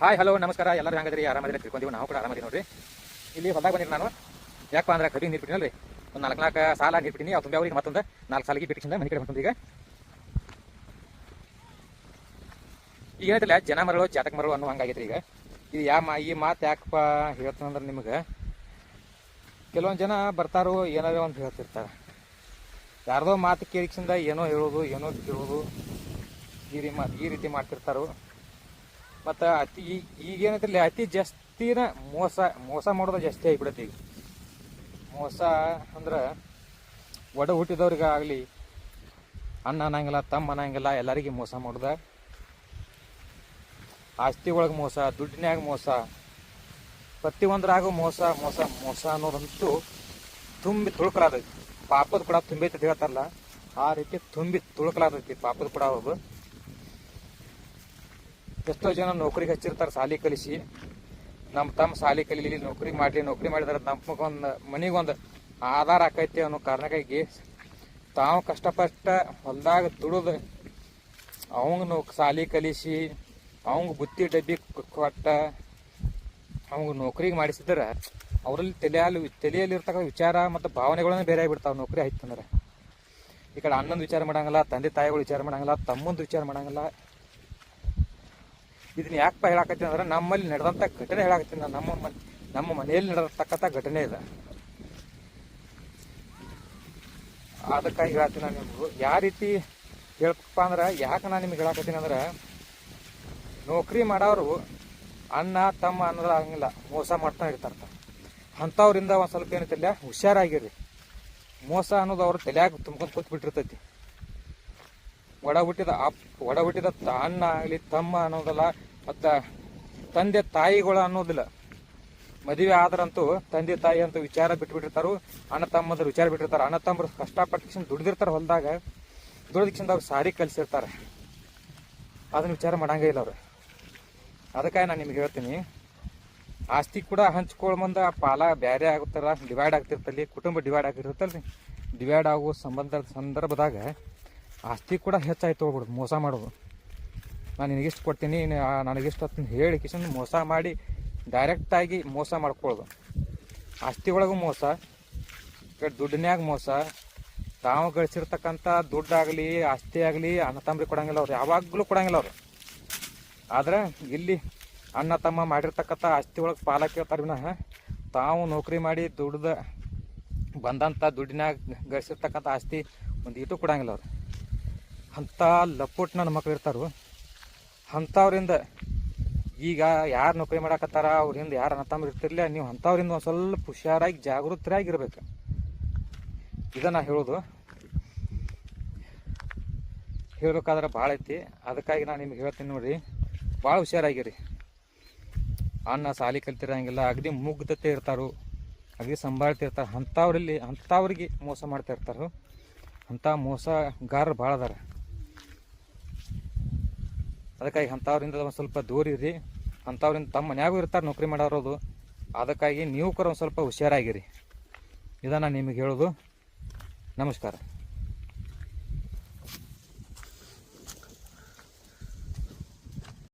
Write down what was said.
Hi hello ನಮಸ್ಕಾರ. ಎಲ್ಲರೂ ಹೆಂಗದ್ರಿ? ಆರಾಮದಿರಿ ತಿಳ್ಕೊಂತೀವಿ. ನಾವು ಕೂಡ ಆರಾಮದಿ ನೋಡ್ರಿ. ಇಲ್ಲಿ ಹೊಲದಾಗ ಬಂದಿರಿ ನಾನು. ಯಾಕಪ್ಪ ಅಂದ್ರೆ ಕಬ್ಬಿ ನೀರು ಬಿಟ್ಟಿನಲ್ರಿ, ಒಂದು 4 ಸಾಲ ನೀರು ಬಿಟ್ಟಿನಿ. ಅವ್ರು ತುಂಬ ಅವ್ರಿಗೆ ಮತ್ತೊಂದು 4 ಸಾಲಿಗೆ ಬಿಟ್ಟಿಸಿಂದ ಮನೆ ಕಡೆ ಹೊಂಟು. ಈಗ ಏನೈತಿಲ್ಲ, ಜನ ಮರಳು ಜಾತಕ ಮರಳು ಅನ್ನೋ ಹಂಗಾಗೈತ್ರಿ. ಈಗ ಇದು ಈ ಮಾತು ಯಾಕಪ್ಪ ಹೇಳ್ತಾನಂದ್ರೆ, ನಿಮ್ಗೆ ಕೆಲವೊಂದು ಜನ ಬರ್ತಾರೋ ಏನಾರೇ ಒಂದು ಹೇಳ್ತಿರ್ತಾರೆ. ಯಾರ್ದೋ ಮಾತು ಕೇಳಿಸಿಂದ ಏನೋ ಹೇಳೋದು ಏನೋ ಕೇಳೋದು ಈ ರೀತಿ ಮಾಡ್ತಿರ್ತಾರೋ. ಮತ್ತು ಈಗೇನೈತಿಲ್ಲ, ಅತಿ ಜಾಸ್ತಿನ ಮೋಸ ಮಾಡೋದು ಜಾಸ್ತಿ ಆಗಿಬಿಡತ್ತೆ. ಈಗ ಮೋಸ ಅಂದ್ರೆ ಒಡ ಹುಟ್ಟಿದವ್ರಿಗೆ ಆಗಲಿ, ಅಣ್ಣ ಅನ್ನಂಗಿಲ್ಲ, ತಮ್ಮ ಅನ್ನಂಗಿಲ್ಲ, ಎಲ್ಲರಿಗೆ ಮೋಸ ಮಾಡೋದ. ಆಸ್ತಿ ಒಳಗೆ ಮೋಸ, ದುಡ್ಡಿನ್ಯಾಗ ಮೋಸ, ಪ್ರತಿಯೊಂದ್ರಾಗೂ ಮೋಸ ಮೋಸ ಮೋಸ ಅನ್ನೋದಂತೂ ತುಂಬಿ ತುಳುಕಲಾದೈತಿ. ಪಾಪದ ಕೂಡ ತುಂಬೈತೆ ಹೇಳ್ತಾರಲ್ಲ, ಆ ರೀತಿ ತುಂಬಿ ತುಳುಕಲಾದೈತಿ ಪಾಪದ ಕೂಡ. ಅವ್ರದ್ದು ಎಷ್ಟೋ ಜನ ನೌಕರಿಗೆ ಹಚ್ಚಿರ್ತಾರೆ ಸಾಲಿ ಕಲಿಸಿ. ನಮ್ಮ ತಮ್ಮ ಸಾಲಿ ಕಲೀಲಿ, ನೌಕರಿ ಮಾಡಿದ್ರೆ ನಮಗೊಂದು ಮನೆಗೊಂದು ಆಧಾರ ಆಕೈತಿ ಅನ್ನೋ ಕಾರಣಕ್ಕಾಗಿ ತಾವು ಕಷ್ಟಪಟ್ಟ ಹೊಲ್ದಾಗ ದುಡಿದು ಅವಂಗ ಸಾಲಿ ಕಲಿಸಿ, ಅವಂಗ ಬುತ್ತಿ ಡಬ್ಬಿ ಕೊಟ್ಟ ಅವಂಗ ನೌಕರಿಗೆ ಮಾಡಿಸಿದ್ರೆ ಅವರಲ್ಲಿ ತಲೆಯಲ್ಲಿರ್ತಕ್ಕ ವಿಚಾರ ಮತ್ತು ಭಾವನೆಗಳನ್ನ ಬೇರೆ ಆಗಿಬಿಡ್ತಾವೆ. ನೌಕರಿ ಆಯ್ತು ಅಂದ್ರೆ ಈ ಕಡೆ ಅಣ್ಣಂದು ವಿಚಾರ ಮಾಡಂಗಿಲ್ಲ, ತಂದೆ ತಾಯಿಗಳು ವಿಚಾರ ಮಾಡಂಗಿಲ್ಲ, ತಮ್ಮಂದು ವಿಚಾರ ಮಾಡಂಗಿಲ್ಲ. ಇದನ್ನ ಯಾಕಪ್ಪ ಹೇಳಾಕತ್ತೀನಿ ಅಂದ್ರೆ, ನಮ್ಮಲ್ಲಿ ನಡೆದಂಥ ಘಟನೆ ಹೇಳಾಕತ್ತೀನಿ ನಾನು. ನಮ್ಮ ಮನೆಯಲ್ಲಿ ನಡೆದತಕ್ಕಂಥ ಘಟನೆ ಇದೆ. ಅದಕ್ಕಾಗಿ ಹೇಳ್ತೀನಿ ನಾನು ನಿಮಗೂ. ಯಾವ ರೀತಿ ಹೇಳ್ಬೇಕಪ್ಪ ಅಂದ್ರೆ, ಯಾಕೆ ನಾನು ನಿಮ್ಗೆ ಹೇಳಾಕತ್ತೀನಿ ಅಂದ್ರೆ, ನೌಕರಿ ಮಾಡೋರು ಅಣ್ಣ ತಮ್ಮ ಅನ್ನೋದು ಆಗಂಗಿಲ್ಲ, ಮೋಸ ಮಾಡ್ತಾ ಇರ್ತಾರೆ. ಅಂಥವ್ರಿಂದ ಒಂದು ಸ್ವಲ್ಪ ಏನೈತಿಲ್ಲ, ಹುಷಾರಾಗಿರಿ. ಮೋಸ ಅನ್ನೋದು ಅವ್ರ ತಲೆಯಾಗ ತುಂಬ್ಕೊಂಡು ಕೂತ್ಬಿಟ್ಟಿರ್ತೈತಿ. ಒಡ ಹುಟ್ಟಿದ ಅಣ್ಣ ಆಗಲಿ ತಮ್ಮ ಅನ್ನೋದಲ್ಲ, ಮತ್ತು ತಂದೆ ತಾಯಿಗಳು ಅನ್ನೋದಿಲ್ಲ. ಮದುವೆ ಆದ್ರಂತೂ ತಂದೆ ತಾಯಿ ಅಂತೂ ವಿಚಾರ ಬಿಟ್ಬಿಟ್ಟಿರ್ತಾರೋ, ಅಣ್ಣ ತಮ್ಮದ್ರ ವಿಚಾರ ಬಿಟ್ಟಿರ್ತಾರೆ. ಅಣ್ಣ ತಮ್ಮರು ಕಷ್ಟಪಟ್ಟು ದುಡ್ದಿರ್ತಾರೆ, ಹೊಲದಾಗ ದುಡ್ದಕ್ಕಿಂತ ಅವ್ರು ಸಾರಿ ಕಲಿಸಿರ್ತಾರೆ. ಅದನ್ನ ವಿಚಾರ ಮಾಡಂಗೇ ಇಲ್ಲ ಅವ್ರು. ಅದಕ್ಕಾಗಿ ನಾನು ನಿಮ್ಗೆ ಹೇಳ್ತೀನಿ, ಆಸ್ತಿ ಕೂಡ ಹಂಚ್ಕೊಳ್ಳೋ ಪಾಲ ಬೇರೆ ಆಗುತ್ತಾರ, ಡಿವೈಡ್ ಆಗ್ತಿರ್ತಲ್ಲಿ, ಕುಟುಂಬ ಡಿವೈಡ್ ಆಗಿರ್ತಲ್ರಿ. ಡಿವೈಡ್ ಆಗೋ ಸಂದರ್ಭದಾಗ ಆಸ್ತಿ ಕೂಡ ಹೆಚ್ಚಾಗಿ ತೊಗೊಳ್ಬಿಡೋದು, ಮೋಸ ಮಾಡೋದು. ನಾನು ನಿನಗಿಷ್ಟು ಕೊಡ್ತೀನಿ, ನನಗಿಷ್ಟು ಅಂತ ಹೇಳಿ ಕಿಶನ್ ಮೋಸ ಮಾಡಿ ಡೈರೆಕ್ಟಾಗಿ ಮೋಸ ಮಾಡ್ಕೊಳ್ಳೋದು. ಆಸ್ತಿ ಒಳಗೂ ಮೋಸ, ದುಡ್ಡಿನ್ಯಾಗ ಮೋಸ. ತಾವು ಗಳಿಸಿರ್ತಕ್ಕಂಥ ದುಡ್ಡಾಗಲಿ ಆಸ್ತಿ ಆಗಲಿ ಅಣ್ಣ ತಮ್ಮರಿಗೆ ಕೊಡಂಗಿಲ್ಲ ಅವ್ರು, ಯಾವಾಗಲೂ ಕೊಡಂಗಿಲ್ಲ ಅವರು. ಆದ್ರೆ ಇಲ್ಲಿ ಅಣ್ಣ ತಮ್ಮ ಮಾಡಿರ್ತಕ್ಕಂಥ ಆಸ್ತಿ ಒಳಗೆ ಪಾಲ ಕೇಳ್ತಾರೆ ವಿನಃ ತಾವು ನೌಕರಿ ಮಾಡಿ ದುಡ್ದ ಬಂದಂಥ ದುಡ್ಡಿನಾಗ ಗಳಿಸಿರ್ತಕ್ಕಂಥ ಆಸ್ತಿ ಒಂದು ಇಟು ಕೊಡಂಗಿಲ್ಲ ಅವ್ರು. ಅಂಥ ಲಪುಟ್ ನನ್ನ ಮಕ್ಳು ಇರ್ತಾರೋ, ಅಂಥವ್ರಿಂದ ಈಗ ಯಾರು ನೌಕರಿ ಮಾಡಕತ್ತಾರ ಅವ್ರಿಂದ ಯಾರು ಅಣ್ಣ ತಮ್ಮ ಇರ್ತಿರ್ಲಿಲ್ಲ, ನೀವು ಅಂಥವ್ರಿಂದ ಒಂದು ಸ್ವಲ್ಪ ಹುಷಾರಾಗಿ ಜಾಗೃತರಾಗಿರ್ಬೇಕು. ಇದನ್ನು ಹೇಳೋದು. ಹೇಳ್ಬೇಕಾದ್ರೆ ಭಾಳ ಐತಿ. ಅದಕ್ಕಾಗಿ ನಾನು ನಿಮ್ಗೆ ಹೇಳ್ತೀನಿ ನೋಡಿರಿ, ಭಾಳ ಹುಷಾರಾಗಿರಿ. ಅಣ್ಣ ಸಾಲಿ ಕಲ್ತಿರಂಗಿಲ್ಲ, ಅಗದಿ ಮುಗ್ಧತೆ ಇರ್ತಾರೋ, ಅಗದಿ ಸಂಭಾಳ್ತಿರ್ತಾರೆ. ಅಂಥವ್ರಿಗೆ ಮೋಸ ಮಾಡ್ತಾ ಇರ್ತಾರೋ. ಅಂಥ ಮೋಸಗಾರರು ಭಾಳ ಅದಾರ. ಅದಕ್ಕಾಗಿ ಅಂಥವ್ರಿಂದ ಒಂದು ಸ್ವಲ್ಪ ದೂರ ಇರಿ. ಅಂಥವ್ರಿಂದ ತಮ್ಮ ಮನ್ಯಾಗೂ ಇರ್ತಾರೆ ನೌಕರಿ ಮಾಡೋರೋದು. ಅದಕ್ಕಾಗಿ ನೀವು ಕೂಡ ಒಂದು ಸ್ವಲ್ಪ ಹುಷಾರಾಗಿರಿ. ಇದನ್ನು ನಿಮಗೆ ಹೇಳೋದು. ನಮಸ್ಕಾರ.